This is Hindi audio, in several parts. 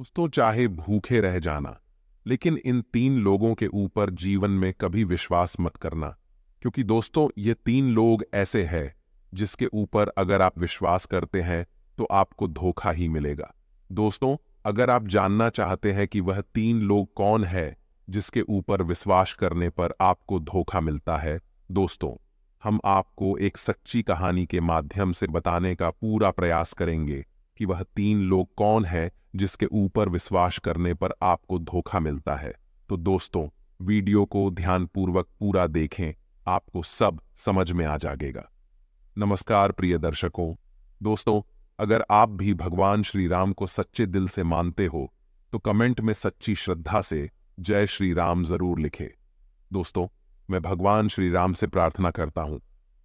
दोस्तों, चाहे भूखे रह जाना, लेकिन इन तीन लोगों के ऊपर जीवन में कभी विश्वास मत करना। क्योंकि दोस्तों, ये तीन लोग ऐसे हैं जिसके ऊपर अगर आप विश्वास करते हैं तो आपको धोखा ही मिलेगा। दोस्तों, अगर आप जानना चाहते हैं कि वह तीन लोग कौन है जिसके ऊपर विश्वास करने पर आपको धोखा मिलता है, दोस्तों, हम आपको एक सच्ची कहानी के माध्यम से बताने का पूरा प्रयास करेंगे कि वह तीन लोग कौन हैं जिसके ऊपर विश्वास करने पर आपको धोखा मिलता है। तो दोस्तों, वीडियो को ध्यानपूर्वक पूरा देखें, आपको सब समझ में आ जाएगा। नमस्कार प्रिय दर्शकों। दोस्तों, अगर आप भी भगवान श्री राम को सच्चे दिल से मानते हो तो कमेंट में सच्ची श्रद्धा से जय श्री राम जरूर लिखें। दोस्तों, मैं भगवान श्री राम से प्रार्थना करता हूं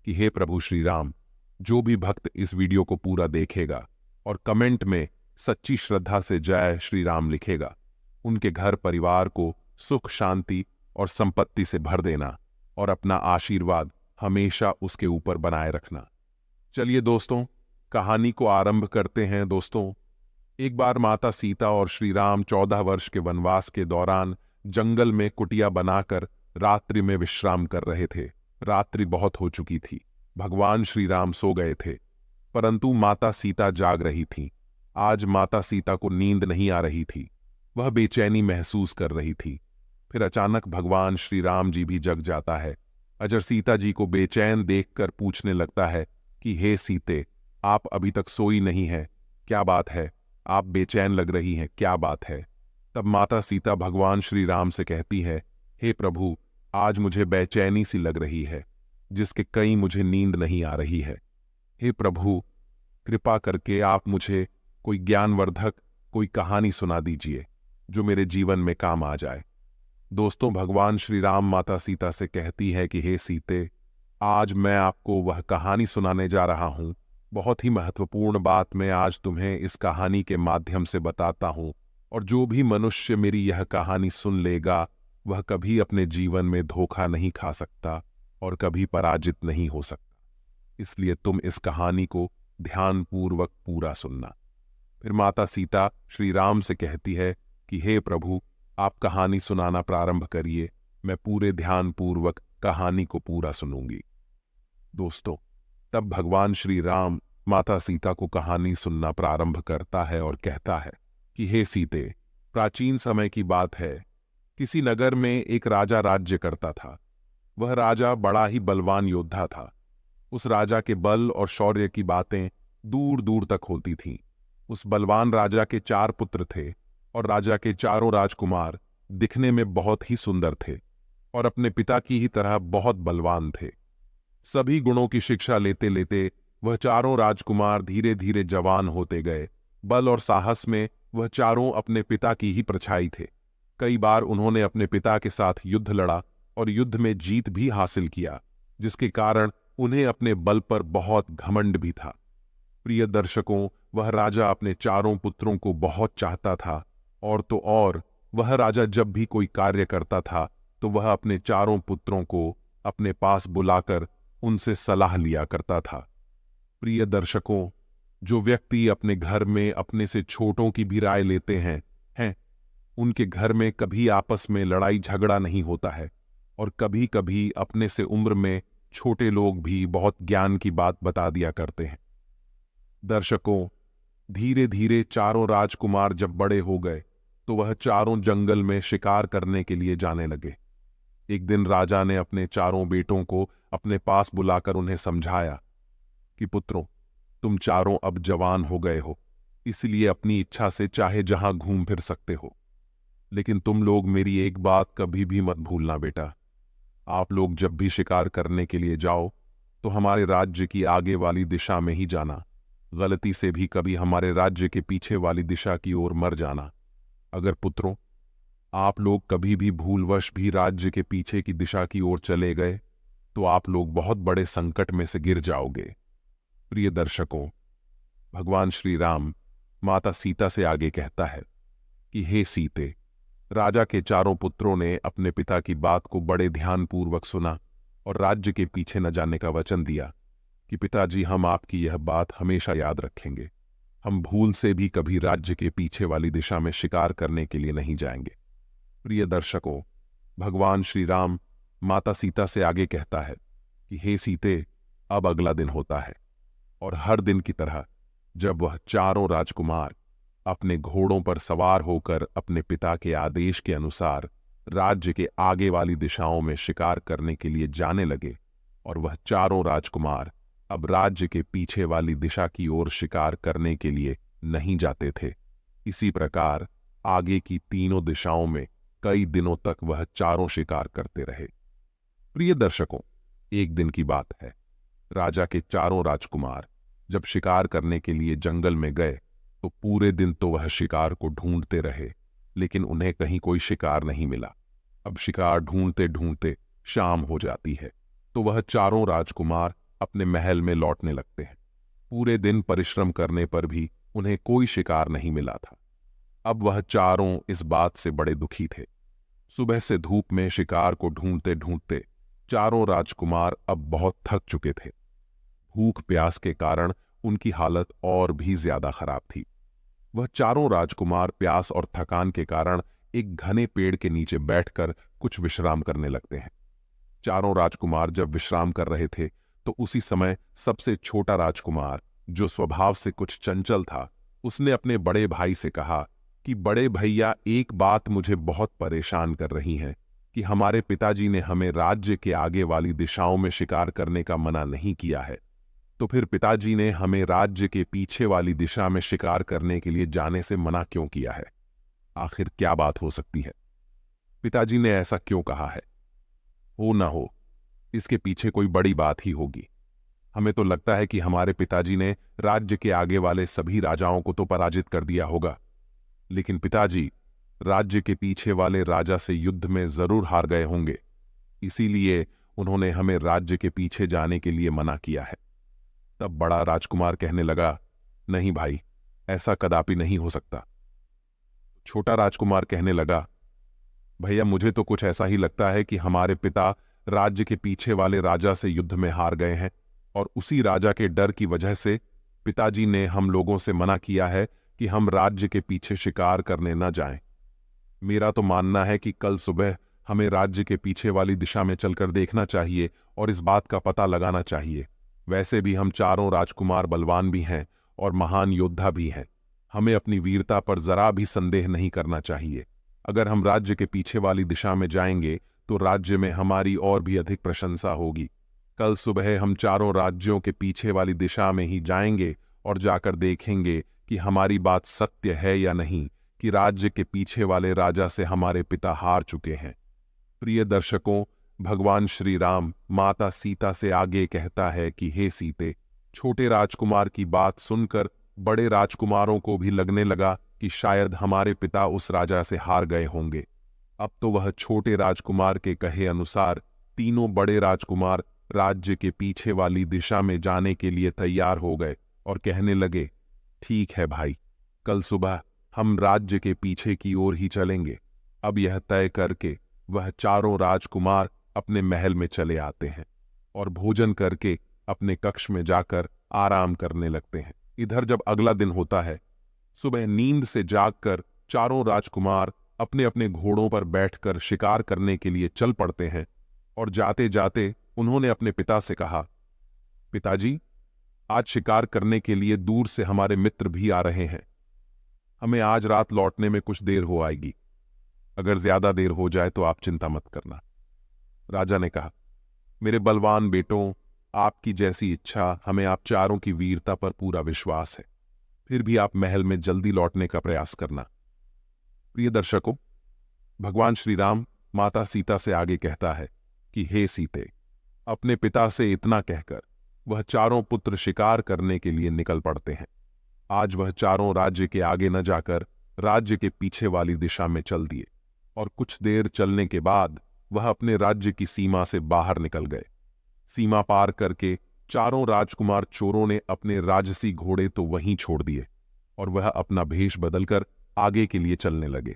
कि हे प्रभु श्री राम, जो भी भक्त इस वीडियो को पूरा देखेगा और कमेंट में सच्ची श्रद्धा से जय श्री राम लिखेगा, उनके घर परिवार को सुख शांति और संपत्ति से भर देना और अपना आशीर्वाद हमेशा उसके ऊपर बनाए रखना। चलिए दोस्तों, कहानी को आरंभ करते हैं। दोस्तों, एक बार माता सीता और श्री राम 14 वर्ष के वनवास के दौरान जंगल में कुटिया बनाकर रात्रि में विश्राम कर रहे थे। रात्रि बहुत हो चुकी थी। भगवान श्री राम सो गए थे, परंतु माता सीता जाग रही थीं। आज माता सीता को नींद नहीं आ रही थी, वह बेचैनी महसूस कर रही थी। फिर अचानक भगवान श्री राम जी भी जग जाता है। अजर सीता जी को बेचैन देखकर पूछने लगता है कि हे सीते, आप अभी तक सोई नहीं है, क्या बात है? आप बेचैन लग रही हैं, क्या बात है? तब माता सीता भगवान श्री राम से कहती है, हे प्रभु, आज मुझे बेचैनी सी लग रही है, जिसके कई मुझे नींद नहीं आ रही है। हे प्रभु, कृपा करके आप मुझे कोई ज्ञानवर्धक कोई कहानी सुना दीजिए जो मेरे जीवन में काम आ जाए। दोस्तों, भगवान श्री राम माता सीता से कहती है कि हे सीते, आज मैं आपको वह कहानी सुनाने जा रहा हूं। बहुत ही महत्वपूर्ण बात मैं आज तुम्हें इस कहानी के माध्यम से बताता हूं, और जो भी मनुष्य मेरी यह कहानी सुन लेगा वह कभी अपने जीवन में धोखा नहीं खा सकता और कभी पराजित नहीं हो सकता। इसलिए तुम इस कहानी को ध्यानपूर्वक पूरा सुनना। फिर माता सीता श्री राम से कहती है कि हे प्रभु, आप कहानी सुनाना प्रारंभ करिए, मैं पूरे ध्यानपूर्वक कहानी को पूरा सुनूंगी। दोस्तों, तब भगवान श्री राम माता सीता को कहानी सुनना प्रारंभ करता है और कहता है कि हे सीते, प्राचीन समय की बात है। किसी नगर में एक राजा राज्य करता था। वह राजा बड़ा ही बलवान योद्धा था। उस राजा के बल और शौर्य की बातें दूर दूर तक होती थीं। उस बलवान राजा के 4 पुत्र थे और राजा के चारों राजकुमार दिखने में बहुत ही सुंदर थे और अपने पिता की ही तरह बहुत बलवान थे। सभी गुणों की शिक्षा लेते लेते वह चारों राजकुमार धीरे धीरे जवान होते गए। बल और साहस में वह चारों अपने पिता की ही परछाई थे। कई बार उन्होंने अपने पिता के साथ युद्ध लड़ा और युद्ध में जीत भी हासिल किया, जिसके कारण उन्हें अपने बल पर बहुत घमंड भी था। प्रिय दर्शकों, वह राजा अपने चारों पुत्रों को बहुत चाहता था, और तो और वह राजा जब भी कोई कार्य करता था तो वह अपने चारों पुत्रों को अपने पास बुलाकर उनसे सलाह लिया करता था। प्रिय दर्शकों, जो व्यक्ति अपने घर में अपने से छोटों की भी राय लेते हैं उनके घर में कभी आपस में लड़ाई झगड़ा नहीं होता है, और कभी कभी अपने से उम्र में छोटे लोग भी बहुत ज्ञान की बात बता दिया करते हैं। दर्शकों, धीरे धीरे चारों राजकुमार जब बड़े हो गए तो वह चारों जंगल में शिकार करने के लिए जाने लगे। एक दिन राजा ने अपने चारों बेटों को अपने पास बुलाकर उन्हें समझाया कि पुत्रों, तुम चारों अब जवान हो गए हो, इसलिए अपनी इच्छा से चाहे जहां घूम फिर सकते हो। लेकिन तुम लोग मेरी एक बात कभी भी मत भूलना बेटा। आप लोग जब भी शिकार करने के लिए जाओ तो हमारे राज्य की आगे वाली दिशा में ही जाना। गलती से भी कभी हमारे राज्य के पीछे वाली दिशा की ओर मर जाना। अगर पुत्रों, आप लोग कभी भी भूलवश भी राज्य के पीछे की दिशा की ओर चले गए तो आप लोग बहुत बड़े संकट में से गिर जाओगे। प्रिय दर्शकों, भगवान श्री राम माता सीता से आगे कहता है कि हे सीते, राजा के चारों पुत्रों ने अपने पिता की बात को बड़े ध्यानपूर्वक सुना और राज्य के पीछे न जाने का वचन दिया कि पिताजी, हम आपकी यह बात हमेशा याद रखेंगे। हम भूल से भी कभी राज्य के पीछे वाली दिशा में शिकार करने के लिए नहीं जाएंगे। प्रिय दर्शकों, भगवान श्री राम माता सीता से आगे कहता है कि हे सीते, अब अगला दिन होता है और हर दिन की तरह जब वह चारों राजकुमार अपने घोड़ों पर सवार होकर अपने पिता के आदेश के अनुसार राज्य के आगे वाली दिशाओं में शिकार करने के लिए जाने लगे और वह चारों राजकुमार अब राज्य के पीछे वाली दिशा की ओर शिकार करने के लिए नहीं जाते थे, इसी प्रकार आगे की तीनों दिशाओं में कई दिनों तक वह चारों शिकार करते रहे। प्रिय दर्शकों, एक दिन की बात है, राजा के चारों राजकुमार जब शिकार करने के लिए जंगल में गए तो पूरे दिन तो वह शिकार को ढूंढते रहे, लेकिन उन्हें कहीं कोई शिकार नहीं मिला। अब शिकार ढूंढते ढूंढते शाम हो जाती है तो वह चारों राजकुमार अपने महल में लौटने लगते हैं। पूरे दिन परिश्रम करने पर भी उन्हें कोई शिकार नहीं मिला था। अब वह चारों इस बात से बड़े दुखी थे। सुबह से धूप में शिकार को ढूंढते ढूंढते चारों राजकुमार अब बहुत थक चुके थे। भूख प्यास के कारण उनकी हालत और भी ज्यादा खराब थी। वह चारों राजकुमार प्यास और थकान के कारण एक घने पेड़ के नीचे बैठकर कुछ विश्राम करने लगते हैं। चारों राजकुमार जब विश्राम कर रहे थे तो उसी समय सबसे छोटा राजकुमार, जो स्वभाव से कुछ चंचल था, उसने अपने बड़े भाई से कहा कि बड़े भैया, एक बात मुझे बहुत परेशान कर रही है कि हमारे पिताजी ने हमें राज्य के आगे वाली दिशाओं में शिकार करने का मना नहीं किया है, तो फिर पिताजी ने हमें राज्य के पीछे वाली दिशा में शिकार करने के लिए जाने से मना क्यों किया है? आखिर क्या बात हो सकती है? पिताजी ने ऐसा क्यों कहा है? हो ना हो, इसके पीछे कोई बड़ी बात ही होगी। हमें तो लगता है कि हमारे पिताजी ने राज्य के आगे वाले सभी राजाओं को तो पराजित कर दिया होगा, लेकिन पिताजी राज्य के पीछे वाले राजा से युद्ध में जरूर हार गए होंगे, इसीलिए उन्होंने हमें राज्य के पीछे जाने के लिए मना किया है। तब बड़ा राजकुमार कहने लगा, नहीं भाई, ऐसा कदापि नहीं हो सकता। छोटा राजकुमार कहने लगा, भैया, मुझे तो कुछ ऐसा ही लगता है कि हमारे पिता राज्य के पीछे वाले राजा से युद्ध में हार गए हैं और उसी राजा के डर की वजह से पिताजी ने हम लोगों से मना किया है कि हम राज्य के पीछे शिकार करने न जाएं। मेरा तो मानना है कि कल सुबह हमें राज्य के पीछे वाली दिशा में चलकर देखना चाहिए और इस बात का पता लगाना चाहिए। वैसे भी हम चारों राजकुमार बलवान भी हैं और महान योद्धा भी हैं। हमें अपनी वीरता पर जरा भी संदेह नहीं करना चाहिए। अगर हम राज्य के पीछे वाली दिशा में जाएंगे तो राज्य में हमारी और भी अधिक प्रशंसा होगी। कल सुबह हम चारों राज्यों के पीछे वाली दिशा में ही जाएंगे और जाकर देखेंगे कि हमारी बात सत्य है या नहीं कि राज्य के पीछे वाले राजा से हमारे पिता हार चुके हैं। प्रिय दर्शकों, भगवान श्री राम माता सीता से आगे कहता है कि हे सीते, छोटे राजकुमार की बात सुनकर बड़े राजकुमारों को भी लगने लगा कि शायद हमारे पिता उस राजा से हार गए होंगे। अब तो वह छोटे राजकुमार के कहे अनुसार तीनों बड़े राजकुमार राज्य के पीछे वाली दिशा में जाने के लिए तैयार हो गए और कहने लगे, ठीक है भाई, कल सुबह हम राज्य के पीछे की ओर ही चलेंगे। अब यह तय करके वह चारों राजकुमार अपने महल में चले आते हैं और भोजन करके अपने कक्ष में जाकर आराम करने लगते हैं। इधर जब अगला दिन होता है, सुबह नींद से जागकर चारों राजकुमार अपने अपने घोड़ों पर बैठकर शिकार करने के लिए चल पड़ते हैं और जाते जाते उन्होंने अपने पिता से कहा, पिताजी, आज शिकार करने के लिए दूर से हमारे मित्र भी आ रहे हैं। हमें आज रात लौटने में कुछ देर हो आएगी। अगर ज्यादा देर हो जाए तो आप चिंता मत करना। राजा ने कहा, मेरे बलवान बेटों, आपकी जैसी इच्छा, हमें आप चारों की वीरता पर पूरा विश्वास है। फिर भी आप महल में जल्दी लौटने का प्रयास करना। प्रिय दर्शकों, भगवान श्री राम माता सीता से आगे कहता है कि हे सीते, अपने पिता से इतना कहकर वह चारों पुत्र शिकार करने के लिए निकल पड़ते हैं। आज वह चारों राज्य के आगे न जाकर राज्य के पीछे वाली दिशा में चल दिए और कुछ देर चलने के बाद वह अपने राज्य की सीमा से बाहर निकल गए। सीमा पार करके चारों राजकुमार चोरों ने अपने राजसी घोड़े तो वहीं छोड़ दिए और वह अपना भेष बदलकर आगे के लिए चलने लगे।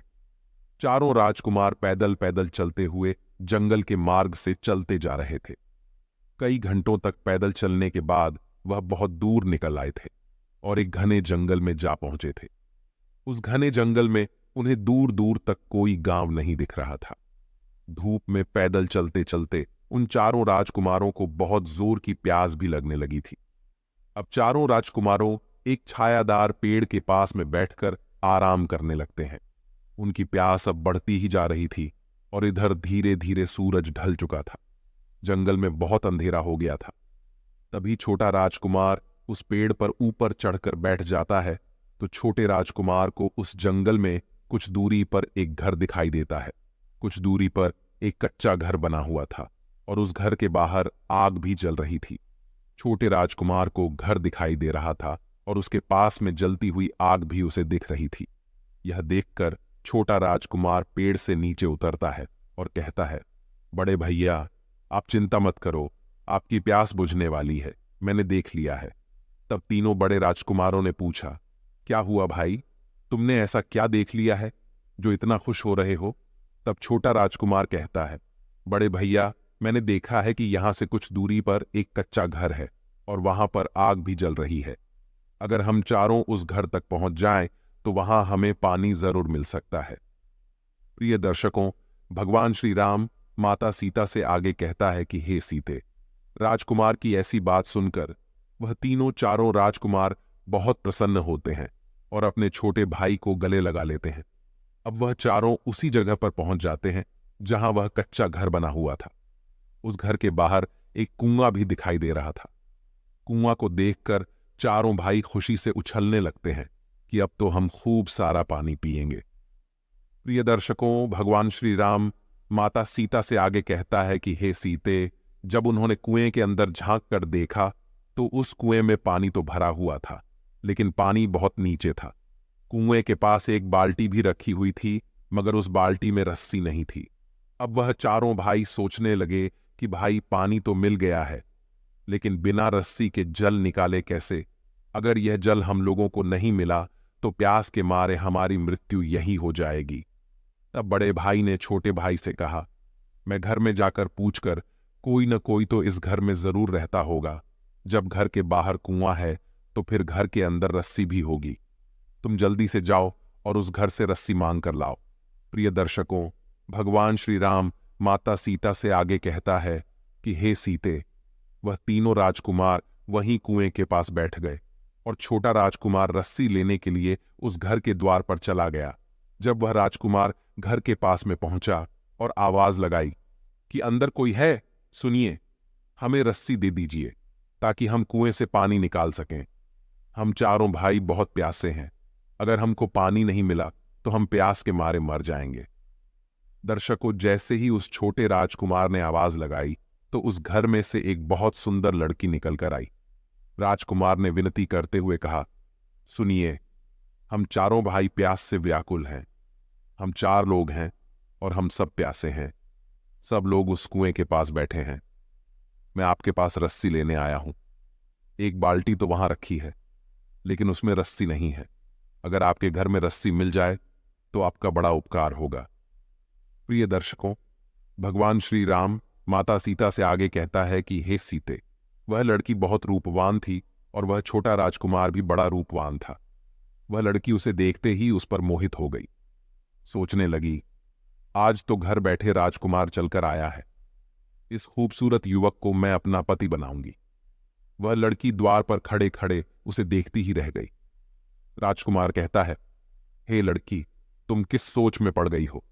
चारों राजकुमार पैदल पैदल चलते हुए जंगल के मार्ग से चलते जा रहे थे। कई घंटों तक पैदल चलने के बाद वह बहुत दूर निकल आए थे। और एक घने जंगल में जा पहुंचे थे। उस घने जंगल में उन्हें दूर दूर तक कोई गांव नहीं दिख रहा था। धूप में पैदल चलते चलते उन चारों राजकुमारों को बहुत जोर की प्यास भी लगने लगी थी। अब चारों राजकुमारों एक छायादार पेड़ के पास में बैठकर आराम करने लगते हैं। उनकी प्यास अब बढ़ती ही जा रही थी और इधर धीरे धीरे सूरज ढल चुका था। जंगल में बहुत अंधेरा हो गया था। तभी छोटा राजकुमार उस पेड़ पर ऊपर चढ़कर बैठ जाता है तो छोटे राजकुमार को उस जंगल में कुछ दूरी पर एक घर दिखाई देता है। कुछ दूरी पर एक कच्चा घर बना हुआ था और उस घर के बाहर आग भी जल रही थी। छोटे राजकुमार को घर दिखाई दे रहा था और उसके पास में जलती हुई आग भी उसे दिख रही थी। यह देखकर छोटा राजकुमार पेड़ से नीचे उतरता है और कहता है, बड़े भैया, आप चिंता मत करो, आपकी प्यास बुझने वाली है, मैंने देख लिया है। तब तीनों बड़े राजकुमारों ने पूछा, क्या हुआ भाई, तुमने ऐसा क्या देख लिया है जो इतना खुश हो रहे हो? तब छोटा राजकुमार कहता है, बड़े भैया, मैंने देखा है कि यहां से कुछ दूरी पर एक कच्चा घर है और वहां पर आग भी जल रही है। अगर हम चारों उस घर तक पहुंच जाएं तो वहां हमें पानी जरूर मिल सकता है। प्रिय दर्शकों, भगवान श्री राम माता सीता से आगे कहता है कि हे सीते, राजकुमार की ऐसी बात सुनकर वह तीनों चारों राजकुमार बहुत प्रसन्न होते हैं और अपने छोटे भाई को गले लगा लेते हैं। अब वह चारों उसी जगह पर पहुंच जाते हैं जहां वह कच्चा घर बना हुआ था। उस घर के बाहर एक कुआं भी दिखाई दे रहा था। कुआं को देखकर चारों भाई खुशी से उछलने लगते हैं कि अब तो हम खूब सारा पानी पिएंगे। प्रिय दर्शकों, भगवान श्री राम माता सीता से आगे कहता है कि हे सीते, जब उन्होंने कुएं के अंदर झांक कर देखा तो उस कुएं में पानी तो भरा हुआ था, लेकिन पानी बहुत नीचे था। कुएं के पास एक बाल्टी भी रखी हुई थी, मगर उस बाल्टी में रस्सी नहीं थी। अब वह चारों भाई सोचने लगे कि भाई, पानी तो मिल गया है, लेकिन बिना रस्सी के जल निकाले कैसे? अगर यह जल हम लोगों को नहीं मिला तो प्यास के मारे हमारी मृत्यु यही हो जाएगी। तब बड़े भाई ने छोटे भाई से कहा, मैं घर में जाकर पूछकर कोई न कोई तो इस घर में जरूर रहता होगा। जब घर के बाहर कुआं है तो फिर घर के अंदर रस्सी भी होगी। तुम जल्दी से जाओ और उस घर से रस्सी मांग कर लाओ। प्रिय दर्शकों, भगवान श्री राम माता सीता से आगे कहता है कि हे सीते, वह तीनों राजकुमार वहीं कुएं के पास बैठ गए और छोटा राजकुमार रस्सी लेने के लिए उस घर के द्वार पर चला गया। जब वह राजकुमार घर के पास में पहुंचा और आवाज लगाई कि अंदर कोई है, सुनिए, हमें रस्सी दे दीजिए ताकि हम कुएं से पानी निकाल सकें। हम चारों भाई बहुत प्यासे हैं, अगर हमको पानी नहीं मिला तो हम प्यास के मारे मर जाएंगे। दर्शकों, जैसे ही उस छोटे राजकुमार ने आवाज लगाई तो उस घर में से एक बहुत सुंदर लड़की निकलकर आई। राजकुमार ने विनती करते हुए कहा, सुनिए, हम चारों भाई प्यास से व्याकुल हैं। हम 4 लोग हैं और हम सब प्यासे हैं। सब लोग उस कुएं के पास बैठे हैं। मैं आपके पास रस्सी लेने आया हूं। एक बाल्टी तो वहां रखी है, लेकिन उसमें रस्सी नहीं है। अगर आपके घर में रस्सी मिल जाए तो आपका बड़ा उपकार होगा। प्रिय दर्शकों, भगवान श्री राम माता सीता से आगे कहता है कि हे सीते, वह लड़की बहुत रूपवान थी और वह छोटा राजकुमार भी बड़ा रूपवान था। वह लड़की उसे देखते ही उस पर मोहित हो गई। सोचने लगी, आज तो घर बैठे राजकुमार चलकर आया है, इस खूबसूरत युवक को मैं अपना पति बनाऊंगी। वह लड़की द्वार पर खड़े खड़े उसे देखती ही रह गई। राजकुमार कहता है, हे लड़की, तुम किस सोच में पड़ गई हो?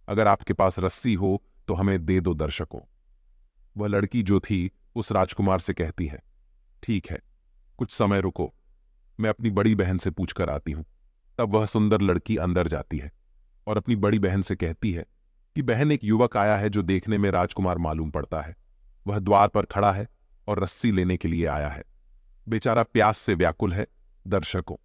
अगर आपके पास रस्सी हो तो हमें दे दो दर्शकों। वह लड़की जो थी उस राजकुमार से कहती है, ठीक है, कुछ समय रुको, मैं अपनी बड़ी बहन से पूछ कर आती हूं। तब वह सुंदर लड़की अंदर जाती है और अपनी बड़ी बहन से कहती है कि बहन, एक युवक आया है जो देखने में राजकुमार मालूम पड़ता है। वह द्वार पर खड़ा है और रस्सी लेने के लिए आया है। बेचारा प्यास से व्याकुल है। दर्शकों,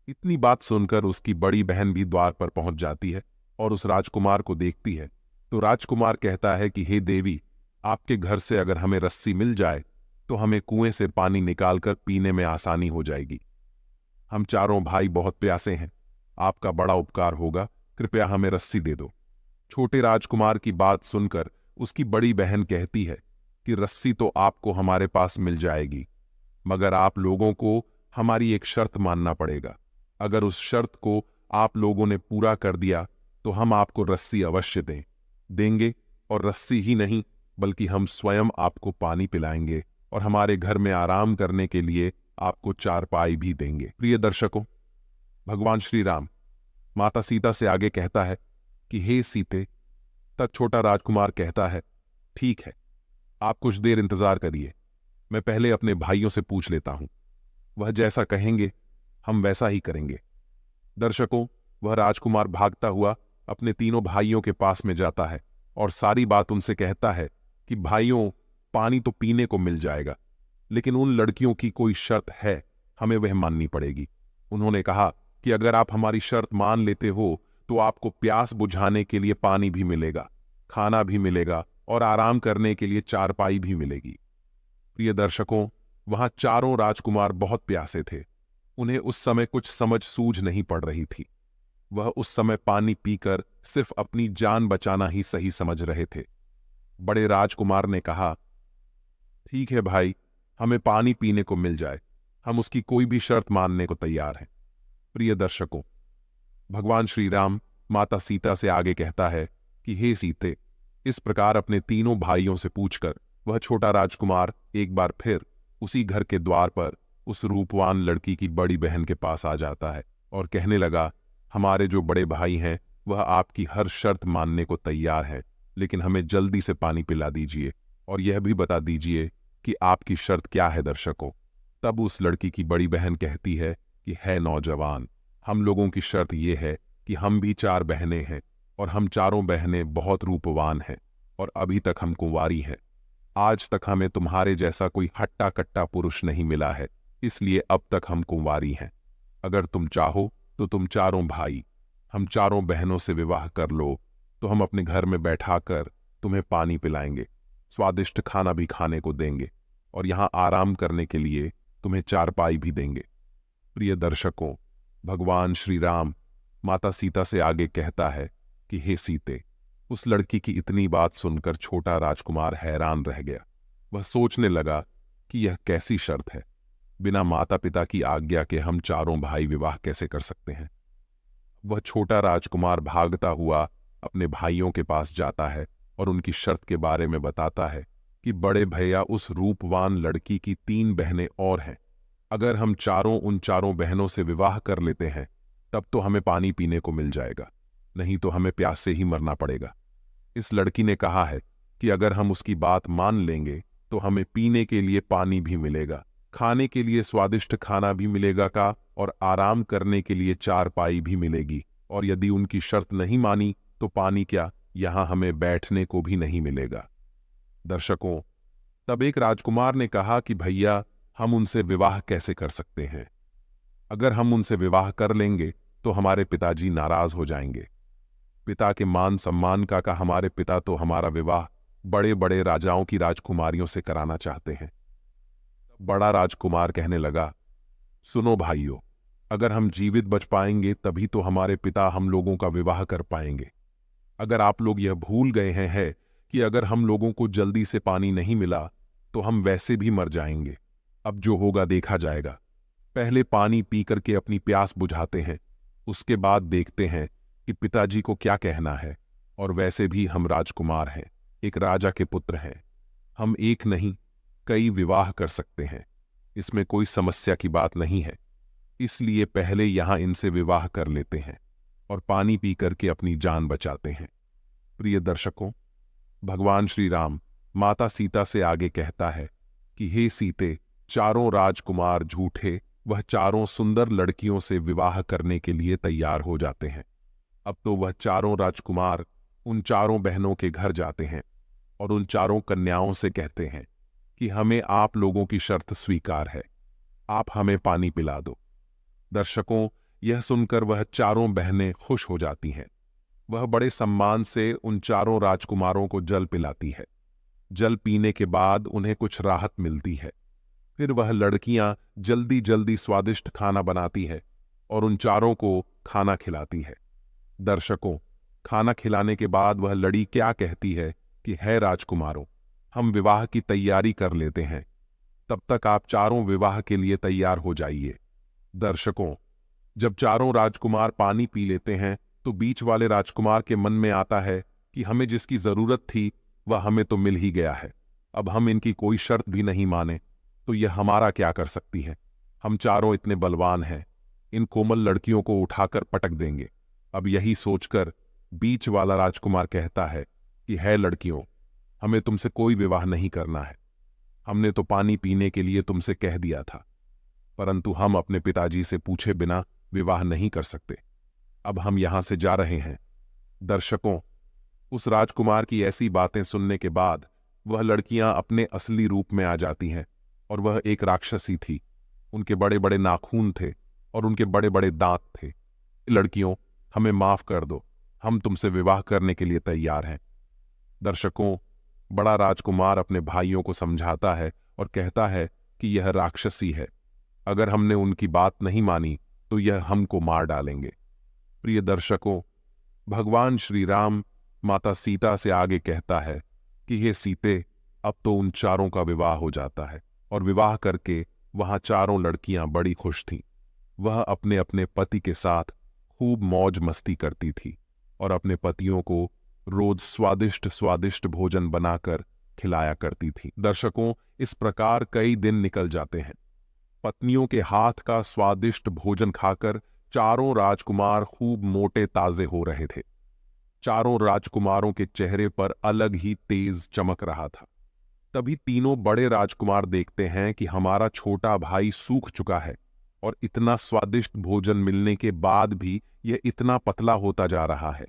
इतनी बात सुनकर उसकी बड़ी बहन भी द्वार पर पहुंच जाती है और उस राजकुमार को देखती है तो राजकुमार कहता है कि हे देवी, आपके घर से अगर हमें रस्सी मिल जाए तो हमें कुएं से पानी निकालकर पीने में आसानी हो जाएगी। हम चारों भाई बहुत प्यासे हैं, आपका बड़ा उपकार होगा, कृपया हमें रस्सी दे दो। छोटे राजकुमार की बात सुनकर उसकी बड़ी बहन कहती है कि रस्सी तो आपको हमारे पास मिल जाएगी, मगर आप लोगों को हमारी एक शर्त मानना पड़ेगा। अगर उस शर्त को आप लोगों ने पूरा कर दिया तो हम आपको रस्सी अवश्य देंगे, और रस्सी ही नहीं बल्कि हम स्वयं आपको पानी पिलाएंगे और हमारे घर में आराम करने के लिए आपको चारपाई भी देंगे। प्रिय दर्शकों, भगवान श्री राम माता सीता से आगे कहता है कि हे सीते। तब छोटा राजकुमार कहता है, ठीक है, आप कुछ देर इंतजार करिए, मैं पहले अपने भाइयों से पूछ लेता हूं, वह जैसा कहेंगे हम वैसा ही करेंगे। दर्शकों, वह राजकुमार भागता हुआ अपने तीनों भाइयों के पास में जाता है और सारी बात उनसे कहता है कि भाइयों, पानी तो पीने को मिल जाएगा, लेकिन उन लड़कियों की कोई शर्त है, हमें वह माननी पड़ेगी। उन्होंने कहा कि अगर आप हमारी शर्त मान लेते हो तो आपको प्यास बुझाने के लिए पानी भी मिलेगा, खाना भी मिलेगा और आराम करने के लिए चारपाई भी मिलेगी। प्रिय दर्शकों, वहां चारों राजकुमार बहुत प्यासे थे। उन्हें उस समय कुछ समझ सूझ नहीं पड़ रही थी। वह उस समय पानी पीकर सिर्फ अपनी जान बचाना ही सही समझ रहे थे। बड़े राजकुमार ने कहा, ठीक है भाई, हमें पानी पीने को मिल जाए, हम उसकी कोई भी शर्त मानने को तैयार हैं। प्रिय दर्शकों, भगवान श्री राम माता सीता से आगे कहता है कि हे सीते। इस प्रकार अपने तीनों भाइयों से पूछकर वह छोटा राजकुमार एक बार फिर उसी घर के द्वार पर उस रूपवान लड़की की बड़ी बहन के पास आ जाता है और कहने लगा, हमारे जो बड़े भाई हैं वह आपकी हर शर्त मानने को तैयार है, लेकिन हमें जल्दी से पानी पिला दीजिए और यह भी बता दीजिए कि आपकी शर्त क्या है। दर्शकों, तब उस लड़की की बड़ी बहन कहती है कि है नौजवान, हम लोगों की शर्त यह है कि हम भी 4 बहनें हैं और हम चारों बहनें बहुत रूपवान हैं और अभी तक हम कुंवारी हैं। आज तक हमें तुम्हारे जैसा कोई हट्टा कट्टा पुरुष नहीं मिला है, इसलिए अब तक हम कुंवारी हैं। अगर तुम चाहो तो तुम चारों भाई हम चारों बहनों से विवाह कर लो, तो हम अपने घर में बैठाकर तुम्हें पानी पिलाएंगे, स्वादिष्ट खाना भी खाने को देंगे और यहां आराम करने के लिए तुम्हें चारपाई भी देंगे। प्रिय दर्शकों, भगवान श्री राम माता सीता से आगे कहता है कि हे सीते। उस लड़की की इतनी बात सुनकर छोटा राजकुमार हैरान रह गया। वह सोचने लगा कि यह कैसी शर्त है, बिना माता पिता की आज्ञा के हम चारों भाई विवाह कैसे कर सकते हैं। वह छोटा राजकुमार भागता हुआ अपने भाइयों के पास जाता है और उनकी शर्त के बारे में बताता है कि बड़े भैया, उस रूपवान लड़की की 3 बहनें और हैं। अगर हम चारों उन चारों बहनों से विवाह कर लेते हैं तब तो हमें पानी पीने को मिल जाएगा, नहीं तो हमें प्यास से ही मरना पड़ेगा। इस लड़की ने कहा है कि अगर हम उसकी बात मान लेंगे तो हमें पीने के लिए पानी भी मिलेगा, खाने के लिए स्वादिष्ट खाना भी मिलेगा का और आराम करने के लिए चारपाई भी मिलेगी, और यदि उनकी शर्त नहीं मानी तो पानी क्या, यहां हमें बैठने को भी नहीं मिलेगा। दर्शकों, तब एक राजकुमार ने कहा कि भैया, हम उनसे विवाह कैसे कर सकते हैं? अगर हम उनसे विवाह कर लेंगे तो हमारे पिताजी नाराज हो जाएंगे। पिता के मान सम्मान का हमारे पिता तो हमारा विवाह बड़े बड़े राजाओं की राजकुमारियों से कराना चाहते हैं। बड़ा राजकुमार कहने लगा, सुनो भाइयों, अगर हम जीवित बच पाएंगे तभी तो हमारे पिता हम लोगों का विवाह कर पाएंगे। अगर आप लोग यह भूल गए हैं कि अगर हम लोगों को जल्दी से पानी नहीं मिला तो हम वैसे भी मर जाएंगे। अब जो होगा देखा जाएगा। पहले पानी पी करके अपनी प्यास बुझाते हैं, उसके बाद देखते हैं कि पिताजी को क्या कहना है। और वैसे भी हम राजकुमार हैं, एक राजा के पुत्र हैं, हम एक नहीं कई विवाह कर सकते हैं, इसमें कोई समस्या की बात नहीं है। इसलिए पहले यहां इनसे विवाह कर लेते हैं और पानी पी करके अपनी जान बचाते हैं। प्रिय दर्शकों, भगवान श्री राम माता सीता से आगे कहता है कि हे सीते, चारों राजकुमार झूठे वह चारों सुंदर लड़कियों से विवाह करने के लिए तैयार हो जाते हैं। अब तो वह चारों राजकुमार उन चारों बहनों के घर जाते हैं और उन चारों कन्याओं से कहते हैं कि हमें आप लोगों की शर्त स्वीकार है, आप हमें पानी पिला दो। दर्शकों, यह सुनकर वह चारों बहनें खुश हो जाती हैं। वह बड़े सम्मान से उन चारों राजकुमारों को जल पिलाती है। जल पीने के बाद उन्हें कुछ राहत मिलती है। फिर वह लड़कियां जल्दी जल्दी स्वादिष्ट खाना बनाती है और उन चारों को खाना खिलाती है। दर्शकों, खाना खिलाने के बाद वह लड़ी क्या कहती है कि है राजकुमारों, हम विवाह की तैयारी कर लेते हैं, तब तक आप चारों विवाह के लिए तैयार हो जाइए। दर्शकों, जब चारों राजकुमार पानी पी लेते हैं तो बीच वाले राजकुमार के मन में आता है कि हमें जिसकी जरूरत थी वह हमें तो मिल ही गया है। अब हम इनकी कोई शर्त भी नहीं माने तो यह हमारा क्या कर सकती है। हम चारों इतने बलवान हैं, इन कोमल लड़कियों को उठाकर पटक देंगे। अब यही सोचकर बीच वाला राजकुमार कहता है कि है लड़कियों, हमें तुमसे कोई विवाह नहीं करना है। हमने तो पानी पीने के लिए तुमसे कह दिया था, परंतु हम अपने पिताजी से पूछे बिना विवाह नहीं कर सकते। अब हम यहां से जा रहे हैं। दर्शकों, उस राजकुमार की ऐसी बातें सुनने के बाद वह लड़कियां अपने असली रूप में आ जाती हैं और वह एक राक्षसी थी। उनके बड़े बड़े नाखून थे और उनके बड़े बड़े दांत थे। लड़कियों, हमें माफ कर दो, हम तुमसे विवाह करने के लिए तैयार हैं। दर्शकों, बड़ा राजकुमार अपने भाइयों को समझाता है और कहता है कि यह राक्षसी है, अगर हमने उनकी बात नहीं मानी तो यह हमको मार डालेंगे। प्रिय दर्शकों, भगवान श्री राम माता सीता से आगे कहता है कि हे सीते, अब तो उन चारों का विवाह हो जाता है। और विवाह करके वहां चारों लड़कियां बड़ी खुश थीं। वह अपने अपने पति के साथ खूब मौज मस्ती करती थी और अपने पतियों को रोज स्वादिष्ट स्वादिष्ट भोजन बनाकर खिलाया करती थी। दर्शकों, इस प्रकार कई दिन निकल जाते हैं। पत्नियों के हाथ का स्वादिष्ट भोजन खाकर चारों राजकुमार खूब मोटे ताजे हो रहे थे। चारों राजकुमारों के चेहरे पर अलग ही तेज चमक रहा था। तभी तीनों बड़े राजकुमार देखते हैं कि हमारा छोटा भाई सूख चुका है और इतना स्वादिष्ट भोजन मिलने के बाद भी यह इतना पतला होता जा रहा है।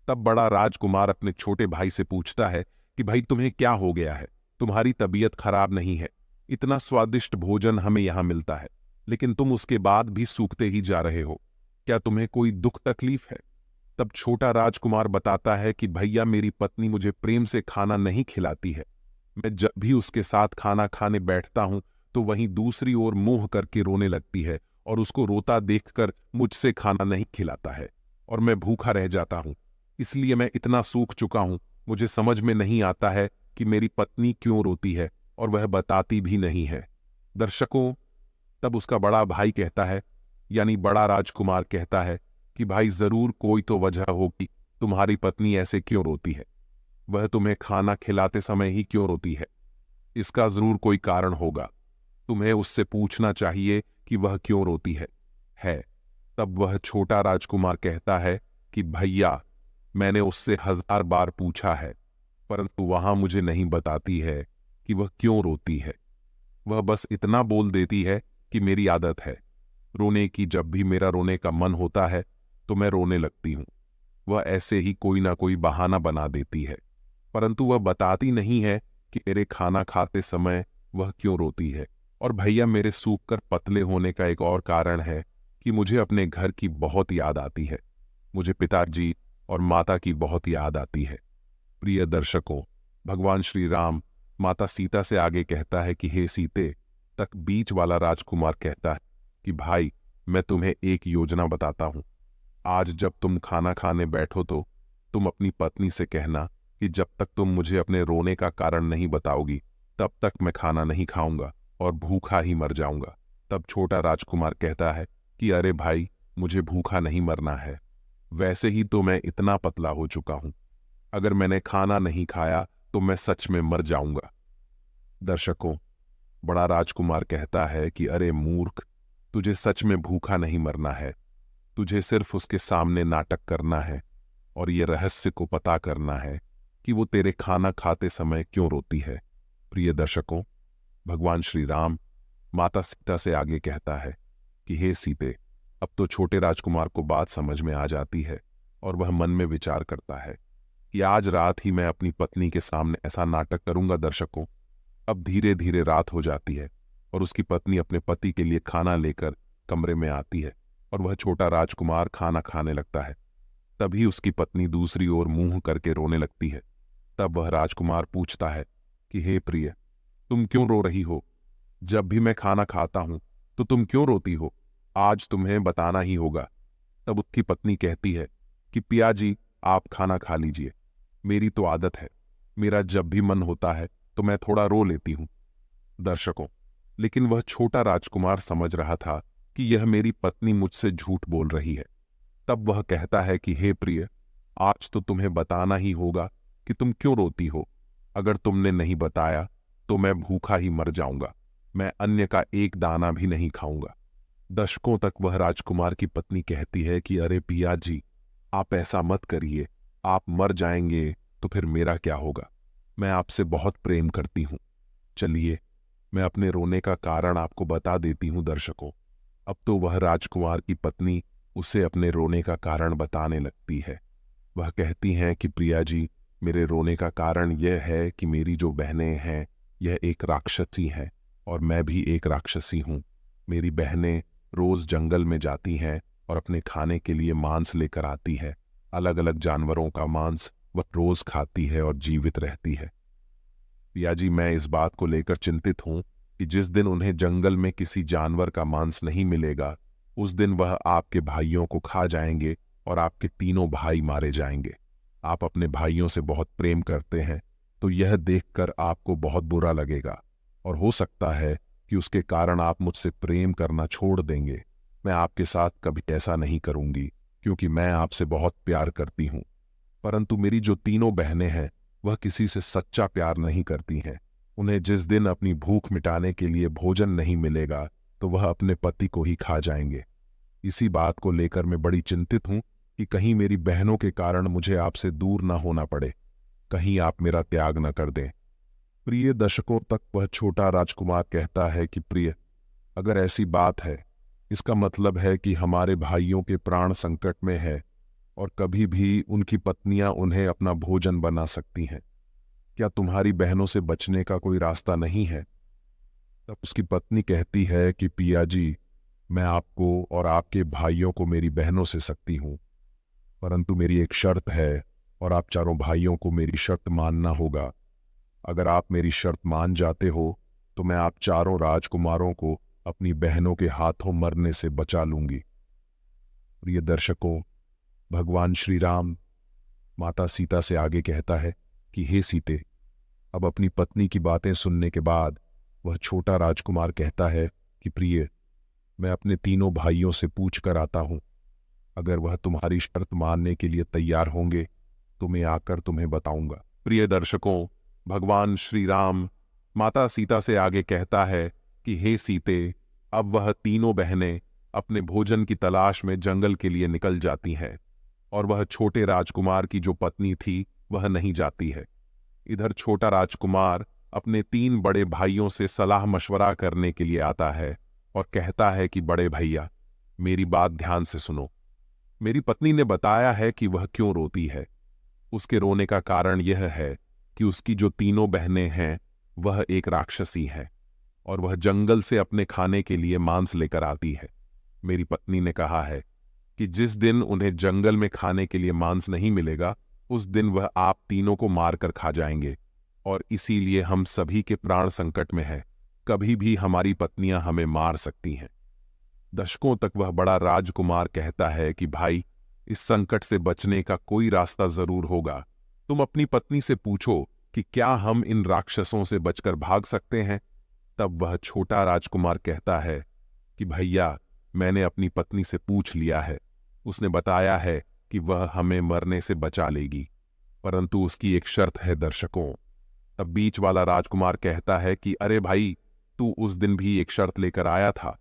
तब बड़ा राजकुमार अपने छोटे भाई से पूछता है कि भाई, तुम्हें क्या हो गया है? तुम्हारी तबीयत खराब नहीं है? इतना स्वादिष्ट भोजन हमें यहां मिलता है, लेकिन तुम उसके बाद भी सूखते ही जा रहे हो। क्या तुम्हें कोई दुख तकलीफ है? तब छोटा राजकुमार बताता है कि भैया, मेरी पत्नी मुझे प्रेम से खाना नहीं खिलाती है। मैं जब भी उसके साथ खाना खाने बैठता हूं तो वहीं दूसरी ओर मुंह करके रोने लगती है और उसको रोता देखकर मुझसे खाना नहीं खिलाता है और मैं भूखा रह जाता हूं। इसलिए मैं इतना सूख चुका हूं, मुझे समझ में नहीं आता है कि मेरी पत्नी क्यों रोती है और वह बताती भी नहीं है। दर्शकों, तब उसका बड़ा भाई कहता है, यानी बड़ा राजकुमार कहता है कि भाई, जरूर कोई तो वजह होगी, तुम्हारी पत्नी ऐसे क्यों रोती है। वह तुम्हें खाना खिलाते समय ही क्यों रोती है? इसका जरूर कोई कारण होगा। तुम्हें उससे पूछना चाहिए कि वह क्यों रोती है। तब वह छोटा राजकुमार कहता है कि भैया, मैंने उससे 1000 बार पूछा है, परंतु वहां मुझे नहीं बताती है कि वह क्यों रोती है। वह बस इतना बोल देती है कि मेरी आदत है रोने की। जब भी मेरा रोने का मन होता है तो मैं रोने लगती हूं। वह ऐसे ही कोई ना कोई बहाना बना देती है, परंतु वह बताती नहीं है कि मेरे खाना खाते समय वह क्यों रोती है। और भैया, मेरे सूख कर पतले होने का एक और कारण है कि मुझे अपने घर की बहुत याद आती है। मुझे पिताजी और माता की बहुत याद आती है। प्रिय दर्शकों, भगवान श्री राम माता सीता से आगे कहता है कि हे सीते। तक बीच वाला राजकुमार कहता है कि भाई, मैं तुम्हें एक योजना बताता हूं। आज जब तुम खाना खाने बैठो तो तुम अपनी पत्नी से कहना कि जब तक तुम मुझे अपने रोने का कारण नहीं बताओगी तब तक मैं खाना नहीं खाऊंगा और भूखा ही मर जाऊंगा। तब छोटा राजकुमार कहता है कि अरे भाई, मुझे भूखा नहीं मरना है, वैसे ही तो मैं इतना पतला हो चुका हूं। अगर मैंने खाना नहीं खाया तो मैं सच में मर जाऊंगा। दर्शकों, बड़ा राजकुमार कहता है कि अरे मूर्ख, तुझे सच में भूखा नहीं मरना है। तुझे सिर्फ उसके सामने नाटक करना है और ये रहस्य को पता करना है कि वो तेरे खाना खाते समय क्यों रोती है। प्रिय दर्शकों, भगवान श्री राम माता सीता से आगे कहता है कि हे सीते। अब तो छोटे राजकुमार को बात समझ में आ जाती है और वह मन में विचार करता है कि आज रात ही मैं अपनी पत्नी के सामने ऐसा नाटक करूंगा। दर्शकों, अब धीरे धीरे रात हो जाती है और उसकी पत्नी अपने पति के लिए खाना लेकर कमरे में आती है और वह छोटा राजकुमार खाना खाने लगता है। तभी उसकी पत्नी दूसरी ओर मुंह करके रोने लगती है। तब वह राजकुमार पूछता है कि हे प्रिय, तुम क्यों रो रही हो? जब भी मैं खाना खाता हूं तो तुम क्यों रोती हो? आज तुम्हें बताना ही होगा। तब उसकी पत्नी कहती है कि पिया जी, आप खाना खा लीजिए। मेरी तो आदत है, मेरा जब भी मन होता है तो मैं थोड़ा रो लेती हूं। दर्शकों, लेकिन वह छोटा राजकुमार समझ रहा था कि यह मेरी पत्नी मुझसे झूठ बोल रही है। तब वह कहता है कि हे प्रिय, आज तो तुम्हें बताना ही होगा कि तुम क्यों रोती हो। अगर तुमने नहीं बताया तो मैं भूखा ही मर जाऊंगा, मैं अन्य का एक दाना भी नहीं खाऊंगा। दशकों तक वह राजकुमार की पत्नी कहती है कि अरे पिया जी, आप ऐसा मत करिए, आप मर जाएंगे तो फिर मेरा क्या होगा। मैं आपसे बहुत प्रेम करती हूं। चलिए, मैं अपने रोने का कारण आपको बता देती हूं दर्शकों। अब तो वह राजकुमार की पत्नी उसे अपने रोने का कारण बताने लगती है। वह कहती हैं कि प्रिया जी, मेरे रोने का कारण यह है कि मेरी जो बहनें हैं यह एक राक्षसी हैं और मैं भी एक राक्षसी हूँ। मेरी बहनें रोज जंगल में जाती हैं और अपने खाने के लिए मांस लेकर आती है। अलग अलग जानवरों का मांस वह रोज खाती है और जीवित रहती है। पिया जी, मैं इस बात को लेकर चिंतित हूं कि जिस दिन उन्हें जंगल में किसी जानवर का मांस नहीं मिलेगा, उस दिन वह आपके भाइयों को खा जाएंगे और आपके तीनों भाई मारे जाएंगे। आप अपने भाइयों से बहुत प्रेम करते हैं, तो यह देखकर आपको बहुत बुरा लगेगा और हो सकता है कि उसके कारण आप मुझसे प्रेम करना छोड़ देंगे। मैं आपके साथ कभी ऐसा नहीं करूंगी, क्योंकि मैं आपसे बहुत प्यार करती हूं। परंतु मेरी जो तीनों बहनें हैं वह किसी से सच्चा प्यार नहीं करती हैं। उन्हें जिस दिन अपनी भूख मिटाने के लिए भोजन नहीं मिलेगा तो वह अपने पति को ही खा जाएंगे। इसी बात को लेकर मैं बड़ी चिंतित हूं कि कहीं मेरी बहनों के कारण मुझे आपसे दूर ना होना पड़े, कहीं आप मेरा त्याग न कर दें। प्रिय दर्शकों, तक वह छोटा राजकुमार कहता है कि प्रिय, अगर ऐसी बात है, इसका मतलब है कि हमारे भाइयों के प्राण संकट में है और कभी भी उनकी पत्नियां उन्हें अपना भोजन बना सकती हैं। क्या तुम्हारी बहनों से बचने का कोई रास्ता नहीं है? तब उसकी पत्नी कहती है कि पिया जी, मैं आपको और आपके भाइयों को मेरी बहनों से सकती हूं, परंतु मेरी एक शर्त है और आप चारों भाइयों को मेरी शर्त मानना होगा। अगर आप मेरी शर्त मान जाते हो तो मैं आप चारों राजकुमारों को अपनी बहनों के हाथों मरने से बचा लूंगी। प्रिय दर्शकों, भगवान श्री राम माता सीता से आगे कहता है कि हे सीते, अब अपनी पत्नी की बातें सुनने के बाद वह छोटा राजकुमार कहता है कि प्रिय, मैं अपने तीनों भाइयों से पूछ कर आता हूं। अगर वह तुम्हारी शर्त मानने के लिए तैयार होंगे तो मैं आकर तुम्हें बताऊंगा। प्रिय दर्शकों, भगवान श्री राम माता सीता से आगे कहता है कि हे सीते, अब वह तीनों बहनें अपने भोजन की तलाश में जंगल के लिए निकल जाती हैं और वह छोटे राजकुमार की जो पत्नी थी वह नहीं जाती है। इधर छोटा राजकुमार अपने तीन बड़े भाइयों से सलाह मशवरा करने के लिए आता है और कहता है कि बड़े भैया, मेरी बात ध्यान से सुनो। मेरी पत्नी ने बताया है कि वह क्यों रोती है। उसके रोने का कारण यह है कि उसकी जो तीनों बहनें हैं वह एक राक्षसी है और वह जंगल से अपने खाने के लिए मांस लेकर आती है। मेरी पत्नी ने कहा है कि जिस दिन उन्हें जंगल में खाने के लिए मांस नहीं मिलेगा, उस दिन वह आप तीनों को मारकर खा जाएंगे और इसीलिए हम सभी के प्राण संकट में हैं। कभी भी हमारी पत्नियां हमें मार सकती हैं। दशकों तक वह बड़ा राजकुमार कहता है कि भाई, इस संकट से बचने का कोई रास्ता जरूर होगा। तुम अपनी पत्नी से पूछो कि क्या हम इन राक्षसों से बचकर भाग सकते हैं। तब वह छोटा राजकुमार कहता है कि भैया, मैंने अपनी पत्नी से पूछ लिया है। उसने बताया है कि वह हमें मरने से बचा लेगी, परंतु उसकी एक शर्त है दर्शकों। तब बीच वाला राजकुमार कहता है कि अरे भाई, तू उस दिन भी एक शर्त लेकर आया था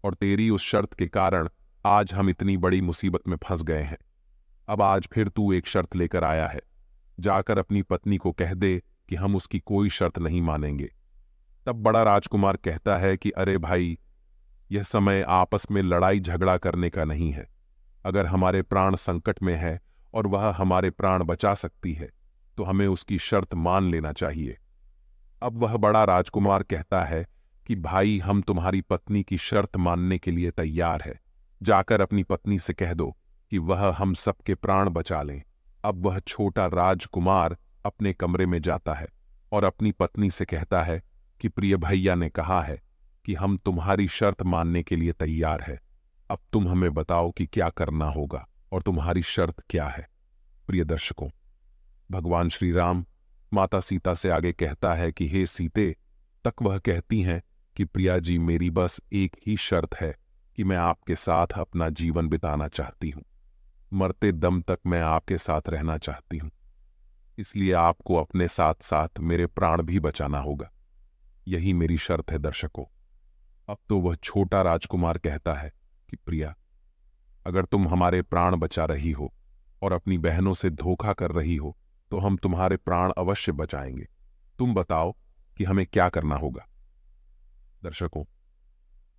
और तेरी उस शर्त के कारण आज हम इतनी बड़ी मुसीबत में फंस गए हैं। अब आज फिर तू एक शर्त लेकर आया है, जाकर अपनी पत्नी को कह दे कि हम उसकी कोई शर्त नहीं मानेंगे। तब बड़ा राजकुमार कहता है कि अरे भाई, यह समय आपस में लड़ाई झगड़ा करने का नहीं है। अगर हमारे प्राण संकट में है और वह हमारे प्राण बचा सकती है तो हमें उसकी शर्त मान लेना चाहिए। अब वह बड़ा राजकुमार कहता है कि भाई, हम तुम्हारी पत्नी की शर्त मानने के लिए तैयार है। जाकर अपनी पत्नी से कह दो कि वह हम सबके प्राण बचा लें। अब वह छोटा राजकुमार अपने कमरे में जाता है और अपनी पत्नी से कहता है कि प्रिय भैया ने कहा है कि हम तुम्हारी शर्त मानने के लिए तैयार है। अब तुम हमें बताओ कि क्या करना होगा और तुम्हारी शर्त क्या है। प्रिय दर्शकों, भगवान श्री राम माता सीता से आगे कहता है कि हे सीते, तक वह कहती हैं कि प्रिया जी, मेरी बस एक ही शर्त है कि मैं आपके साथ अपना जीवन बिताना चाहती हूं। मरते दम तक मैं आपके साथ रहना चाहती हूं। इसलिए आपको अपने साथ साथ मेरे प्राण भी बचाना होगा। यही मेरी शर्त है दर्शकों। अब तो वह छोटा राजकुमार कहता है कि प्रिया, अगर तुम हमारे प्राण बचा रही हो और अपनी बहनों से धोखा कर रही हो तो हम तुम्हारे प्राण अवश्य बचाएंगे। तुम बताओ कि हमें क्या करना होगा। दर्शकों,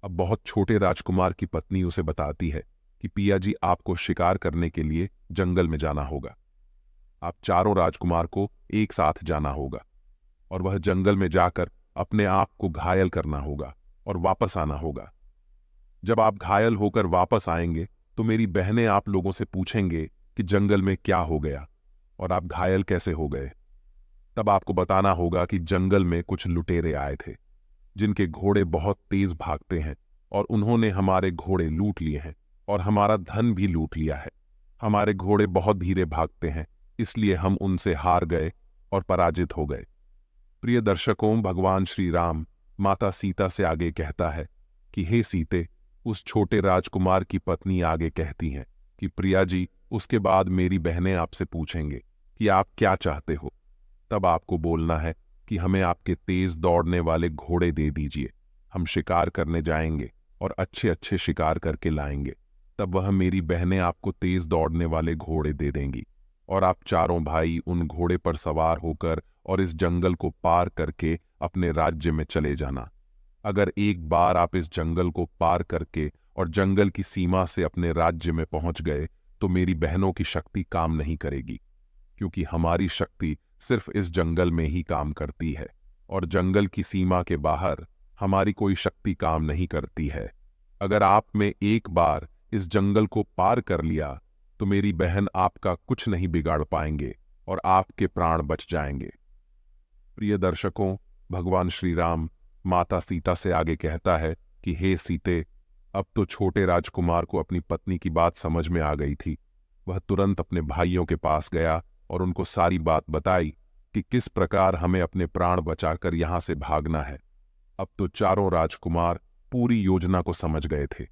अब बहुत छोटे राजकुमार की पत्नी उसे बताती है कि पिया जी, आपको शिकार करने के लिए जंगल में जाना होगा। आप चारों राजकुमार को एक साथ जाना होगा और वह जंगल में जाकर अपने आप को घायल करना होगा और वापस आना होगा। जब आप घायल होकर वापस आएंगे तो मेरी बहनें आप लोगों से पूछेंगे कि जंगल में क्या हो गया और आप घायल कैसे हो गए। तब आपको बताना होगा कि जंगल में कुछ लुटेरे आए थे जिनके घोड़े बहुत तेज भागते हैं और उन्होंने हमारे घोड़े लूट लिए हैं और हमारा धन भी लूट लिया है। हमारे घोड़े बहुत धीरे भागते हैं, इसलिए हम उनसे हार गए और पराजित हो गए। प्रिय दर्शकों, भगवान श्री राम माता सीता से आगे कहता है कि हे सीते, उस छोटे राजकुमार की पत्नी आगे कहती हैं कि प्रिया जी, उसके बाद मेरी बहनें आपसे पूछेंगे कि आप क्या चाहते हो। तब आपको बोलना है कि हमें आपके तेज दौड़ने वाले घोड़े दे दीजिए। हम शिकार करने जाएंगे और अच्छे अच्छे शिकार करके लाएंगे। तब वह मेरी बहनें आपको तेज दौड़ने वाले घोड़े दे देंगी और आप चारों भाई उन घोड़े पर सवार होकर और इस जंगल को पार करके अपने राज्य में चले जाना। अगर एक बार आप इस जंगल को पार करके और जंगल की सीमा से अपने राज्य में पहुंच गए तो मेरी बहनों की शक्ति काम नहीं करेगी, क्योंकि हमारी शक्ति सिर्फ इस जंगल में ही काम करती है और जंगल की सीमा के बाहर हमारी कोई शक्ति काम नहीं करती है। अगर आप में एक बार इस जंगल को पार कर लिया तो मेरी बहन आपका कुछ नहीं बिगाड़ पाएंगे और आपके प्राण बच जाएंगे। प्रिय दर्शकों, भगवान श्री राम माता सीता से आगे कहता है कि हे सीते, अब तो छोटे राजकुमार को अपनी पत्नी की बात समझ में आ गई थी। वह तुरंत अपने भाइयों के पास गया और उनको सारी बात बताई कि किस प्रकार हमें अपने प्राण बचाकर यहां से भागना है। अब तो चारों राजकुमार पूरी योजना को समझ गए थे।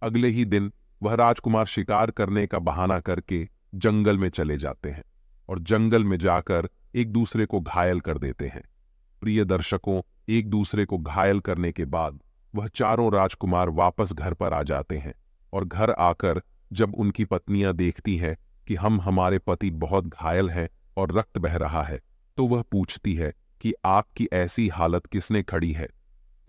अगले ही दिन वह राजकुमार शिकार करने का बहाना करके जंगल में चले जाते हैं और जंगल में जाकर एक दूसरे को घायल कर देते हैं। प्रिय दर्शकों, एक दूसरे को घायल करने के बाद वह चारों राजकुमार वापस घर पर आ जाते हैं और घर आकर जब उनकी पत्नियां देखती हैं कि हमारे पति बहुत घायल हैं और रक्त बह रहा है, तो वह पूछती है कि आपकी ऐसी हालत किसने खड़ी है?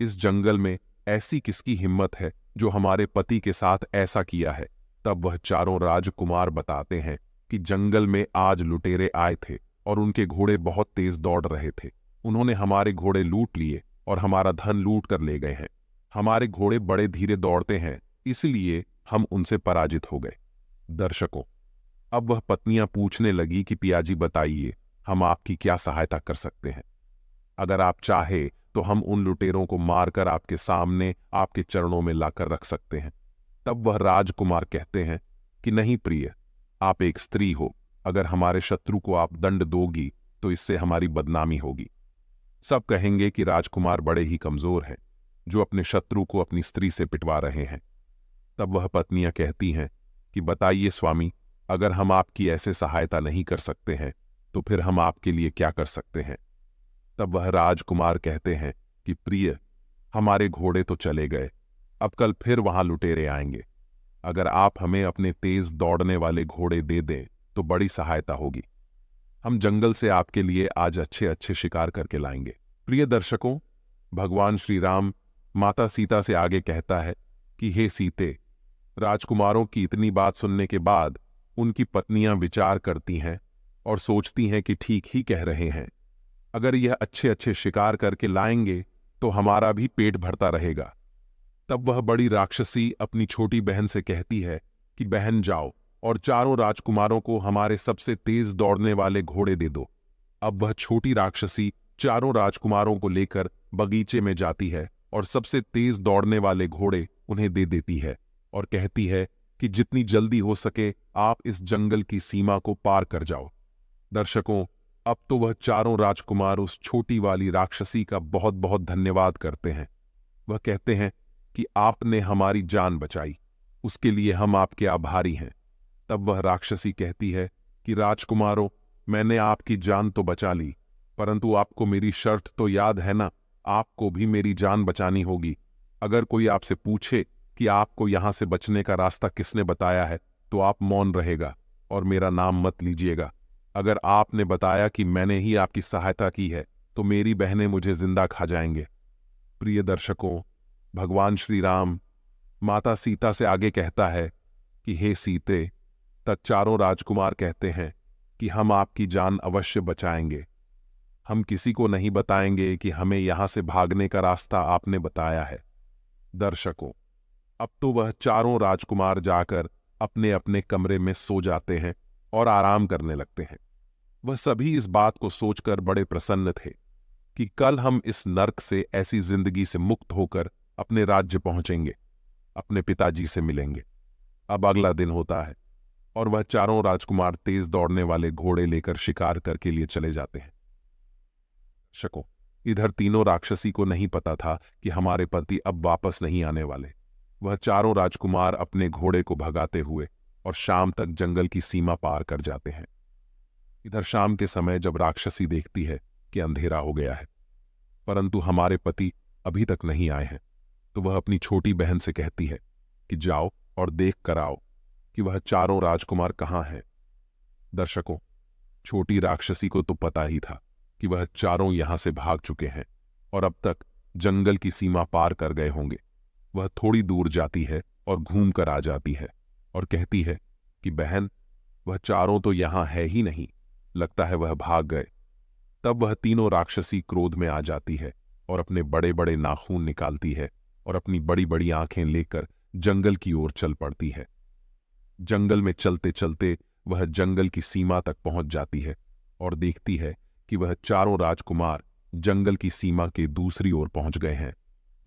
इस जंगल में ऐसी किसकी हिम्मत है जो हमारे पति के साथ ऐसा किया है? तब वह चारों राजकुमार बताते हैं कि जंगल में आज लुटेरे आए थे और उनके घोड़े बहुत तेज दौड़ रहे थे। उन्होंने हमारे घोड़े लूट लिए और हमारा धन लूट कर ले गए हैं। हमारे घोड़े बड़े धीरे दौड़ते हैं, इसलिए हम उनसे पराजित हो गए। दर्शकों, अब वह पत्नियां पूछने लगी कि पियाजी बताइए, हम आपकी क्या सहायता कर सकते हैं? अगर आप चाहे तो हम उन लुटेरों को मारकर आपके सामने आपके चरणों में लाकर रख सकते हैं। तब वह राजकुमार कहते हैं कि नहीं प्रिय, आप एक स्त्री हो। अगर हमारे शत्रु को आप दंड दोगी तो इससे हमारी बदनामी होगी। सब कहेंगे कि राजकुमार बड़े ही कमजोर हैं, जो अपने शत्रु को अपनी स्त्री से पिटवा रहे हैं। तब वह पत्नियां कहती हैं कि बताइए स्वामी, अगर हम आपकी ऐसे सहायता नहीं कर सकते हैं तो फिर हम आपके लिए क्या कर सकते हैं? तब वह राजकुमार कहते हैं कि प्रिय, हमारे घोड़े तो चले गए, अब कल फिर वहां लुटेरे आएंगे। अगर आप हमें अपने तेज दौड़ने वाले घोड़े दे दें तो बड़ी सहायता होगी। हम जंगल से आपके लिए आज अच्छे अच्छे शिकार करके लाएंगे। प्रिय दर्शकों, भगवान श्री राम माता सीता से आगे कहता है कि हे सीते, राजकुमारों की इतनी बात सुनने के बाद उनकी पत्नियां विचार करती हैं और सोचती हैं कि ठीक ही कह रहे हैं। अगर यह अच्छे अच्छे शिकार करके लाएंगे तो हमारा भी पेट भरता रहेगा। तब वह बड़ी राक्षसी अपनी छोटी बहन से कहती है कि बहन जाओ और चारों राजकुमारों को हमारे सबसे तेज दौड़ने वाले घोड़े दे दो। अब वह छोटी राक्षसी चारों राजकुमारों को लेकर बगीचे में जाती है और सबसे तेज दौड़ने वाले घोड़े उन्हें दे देती है और कहती है कि जितनी जल्दी हो सके आप इस जंगल की सीमा को पार कर जाओ। दर्शकों, अब तो वह चारों राजकुमार उस छोटी वाली राक्षसी का बहुत बहुत धन्यवाद करते हैं। वह कहते हैं कि आपने हमारी जान बचाई, उसके लिए हम आपके आभारी हैं। तब वह राक्षसी कहती है कि राजकुमारों, मैंने आपकी जान तो बचा ली, परंतु आपको मेरी शर्त तो याद है ना? आपको भी मेरी जान बचानी होगी। अगर कोई आपसे पूछे कि आपको यहां से बचने का रास्ता किसने बताया है, तो आप मौन रहेगा और मेरा नाम मत लीजिएगा। अगर आपने बताया कि मैंने ही आपकी सहायता की है, तो मेरी बहनें मुझे जिंदा खा जाएंगे। प्रिय दर्शकों, भगवान श्री राम माता सीता से आगे कहता है कि हे सीते, तब चारों राजकुमार कहते हैं कि हम आपकी जान अवश्य बचाएंगे। हम किसी को नहीं बताएंगे कि हमें यहां से भागने का रास्ता आपने बताया है। दर्शकों, अब तो वह चारों राजकुमार जाकर अपने अपने कमरे में सो जाते हैं और आराम करने लगते हैं। वह सभी इस बात को सोचकर बड़े प्रसन्न थे कि कल हम इस नर्क से, ऐसी जिंदगी से मुक्त होकर अपने राज्य पहुंचेंगे, अपने पिताजी से मिलेंगे। अब अगला दिन होता है और वह चारों राजकुमार तेज दौड़ने वाले घोड़े लेकर शिकार करके लिए चले जाते हैं। शको, इधर तीनों राक्षसी को नहीं पता था कि हमारे पति अब वापस नहीं आने वाले। वह चारों राजकुमार अपने घोड़े को भगाते हुए और शाम तक जंगल की सीमा पार कर जाते हैं। इधर शाम के समय जब राक्षसी देखती है कि अंधेरा हो गया है, परंतु हमारे पति अभी तक नहीं आए हैं, तो वह अपनी छोटी बहन से कहती है कि जाओ और देख कर आओ कि वह चारों राजकुमार कहाँ हैं। दर्शकों, छोटी राक्षसी को तो पता ही था कि वह चारों यहां से भाग चुके हैं और अब तक जंगल की सीमा पार कर गए होंगे। वह थोड़ी दूर जाती है और घूम कर आ जाती है और कहती है कि बहन, वह चारों तो यहां है ही नहीं, लगता है वह भाग गए। तब वह तीनों राक्षसी क्रोध में आ जाती है और अपने बड़े बड़े नाखून निकालती है और अपनी बड़ी बड़ी आंखें लेकर जंगल की ओर चल पड़ती है। जंगल में चलते चलते वह जंगल की सीमा तक पहुंच जाती है और देखती है कि वह चारों राजकुमार जंगल की सीमा के दूसरी ओर पहुंच गए हैं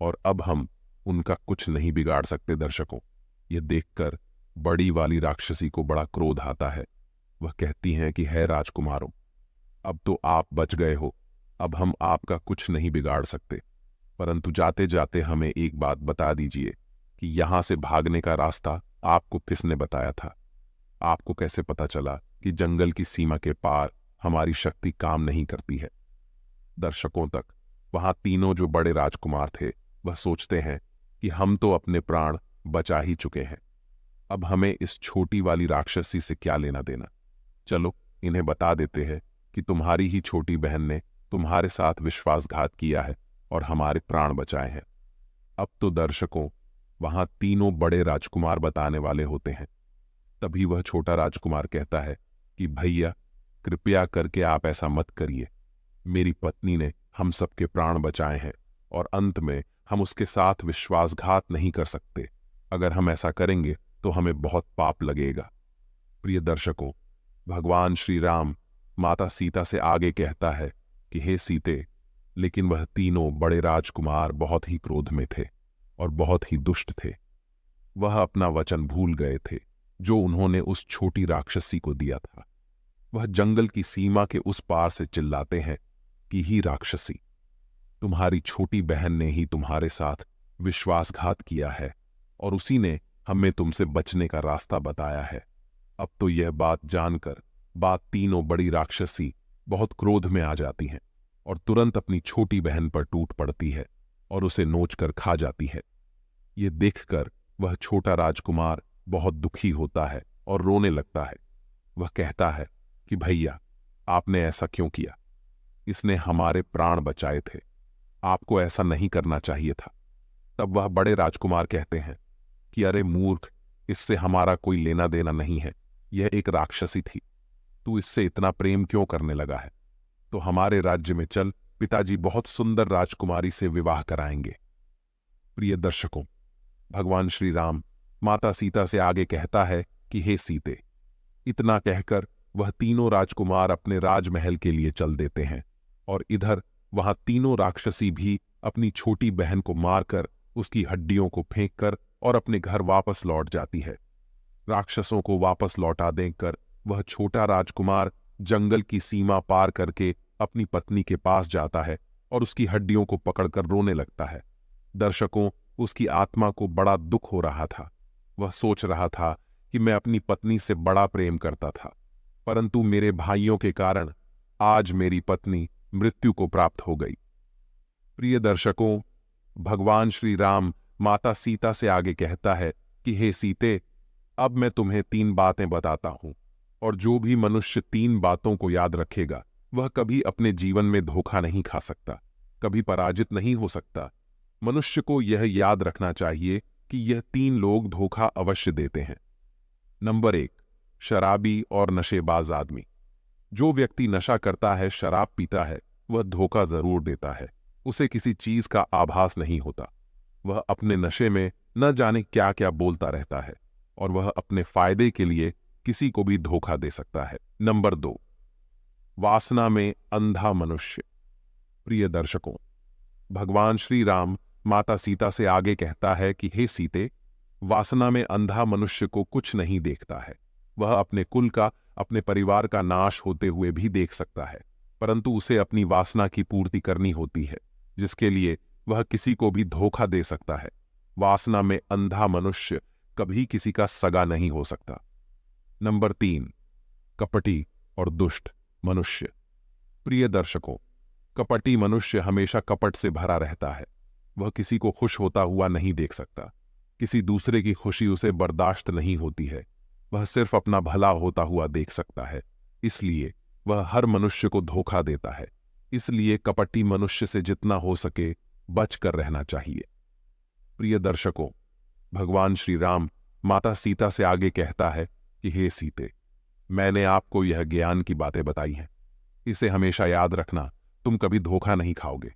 और अब हम उनका कुछ नहीं बिगाड़ सकते। दर्शकों, यह देखकर बड़ी वाली राक्षसी को बड़ा क्रोध आता है। वह कहती हैं कि है राजकुमारों, अब तो आप बच गए हो, अब हम आपका कुछ नहीं बिगाड़ सकते, परंतु जाते जाते हमें एक बात बता दीजिए कि यहां से भागने का रास्ता आपको किसने बताया था? आपको कैसे पता चला कि जंगल की सीमा के पार हमारी शक्ति काम नहीं करती है? दर्शकों, तक वहां तीनों जो बड़े राजकुमार थे वह सोचते हैं कि हम तो अपने प्राण बचा ही चुके हैं, अब हमें इस छोटी वाली राक्षसी से क्या लेना देना। चलो इन्हें बता देते हैं कि तुम्हारी ही छोटी बहन ने तुम्हारे साथ विश्वासघात किया है और हमारे प्राण बचाए हैं। अब तो दर्शकों, वहां तीनों बड़े राजकुमार बताने वाले होते हैं। तभी वह छोटा राजकुमार कहता है कि भैया, कृपया करके आप ऐसा मत करिए। मेरी पत्नी ने हम सबके प्राण बचाए हैं और अंत में हम उसके साथ विश्वासघात नहीं कर सकते। अगर हम ऐसा करेंगे तो हमें बहुत पाप लगेगा। प्रिय दर्शकों, भगवान श्री राम माता सीता से आगे कहता है कि हे सीते, लेकिन वह तीनों बड़े राजकुमार बहुत ही क्रोध में थे और बहुत ही दुष्ट थे। वह अपना वचन भूल गए थे जो उन्होंने उस छोटी राक्षसी को दिया था। वह जंगल की सीमा के उस पार से चिल्लाते हैं कि ही राक्षसी, तुम्हारी छोटी बहन ने ही तुम्हारे साथ विश्वासघात किया है और उसी ने हमें तुमसे बचने का रास्ता बताया है। अब तो यह बात जानकर तीनों बड़ी राक्षसी बहुत क्रोध में आ जाती हैं और तुरंत अपनी छोटी बहन पर टूट पड़ती है और उसे नोचकर खा जाती है। ये देखकर वह छोटा राजकुमार बहुत दुखी होता है और रोने लगता है। वह कहता है कि भैया, आपने ऐसा क्यों किया? इसने हमारे प्राण बचाए थे, आपको ऐसा नहीं करना चाहिए था। तब वह बड़े राजकुमार कहते हैं कि अरे मूर्ख, इससे हमारा कोई लेना देना नहीं है, यह एक राक्षसी थी, तू इससे इतना प्रेम क्यों करने लगा है? तो हमारे राज्य में चल, पिताजी बहुत सुंदर राजकुमारी से विवाह कराएंगे। प्रिय दर्शकों, भगवान श्री राम माता सीता से आगे कहता है कि हे सीते, इतना कहकर वह तीनों राजकुमार अपने राजमहल के लिए चल देते हैं और इधर वहां तीनों राक्षसी भी अपनी छोटी बहन को मारकर उसकी हड्डियों को फेंककर और अपने घर वापस लौट जाती है। राक्षसों को वापस लौटा देकर वह छोटा राजकुमार जंगल की सीमा पार करके अपनी पत्नी के पास जाता है और उसकी हड्डियों को पकड़कर रोने लगता है। दर्शकों, उसकी आत्मा को बड़ा दुख हो रहा था। वह सोच रहा था कि मैं अपनी पत्नी से बड़ा प्रेम करता था, परंतु मेरे भाइयों के कारण आज मेरी पत्नी मृत्यु को प्राप्त हो गई। प्रिय दर्शकों, भगवान श्री राम माता सीता से आगे कहता है कि हे सीते, अब मैं तुम्हें 3 बातें बताता हूं, और जो भी मनुष्य 3 बातों को याद रखेगा वह कभी अपने जीवन में धोखा नहीं खा सकता, कभी पराजित नहीं हो सकता। मनुष्य को यह याद रखना चाहिए कि यह 3 लोग धोखा अवश्य देते हैं। नंबर 1, शराबी और नशेबाज आदमी। जो व्यक्ति नशा करता है, शराब पीता है, वह धोखा जरूर देता है। उसे किसी चीज का आभास नहीं होता। वह अपने नशे में न जाने क्या क्या बोलता रहता है, और वह अपने फायदे के लिए किसी को भी धोखा दे सकता है। नंबर 2, वासना में अंधा मनुष्य। प्रिय दर्शकों, भगवान श्री राम माता सीता से आगे कहता है कि हे सीते, वासना में अंधा मनुष्य को कुछ नहीं देखता है। वह अपने कुल का, अपने परिवार का नाश होते हुए भी देख सकता है, परंतु उसे अपनी वासना की पूर्ति करनी होती है, जिसके लिए वह किसी को भी धोखा दे सकता है। वासना में अंधा मनुष्य कभी किसी का सगा नहीं हो सकता। नंबर 3, कपटी और दुष्ट मनुष्य। प्रिय दर्शकों, कपटी मनुष्य हमेशा कपट से भरा रहता है। वह किसी को खुश होता हुआ नहीं देख सकता। किसी दूसरे की खुशी उसे बर्दाश्त नहीं होती है। वह सिर्फ अपना भला होता हुआ देख सकता है, इसलिए वह हर मनुष्य को धोखा देता है। इसलिए कपटी मनुष्य से जितना हो सके बचकर रहना चाहिए। प्रिय दर्शकों, भगवान श्री राम माता सीता से आगे कहता है कि हे सीते, मैंने आपको यह ज्ञान की बातें बताई हैं, इसे हमेशा याद रखना, तुम कभी धोखा नहीं खाओगे।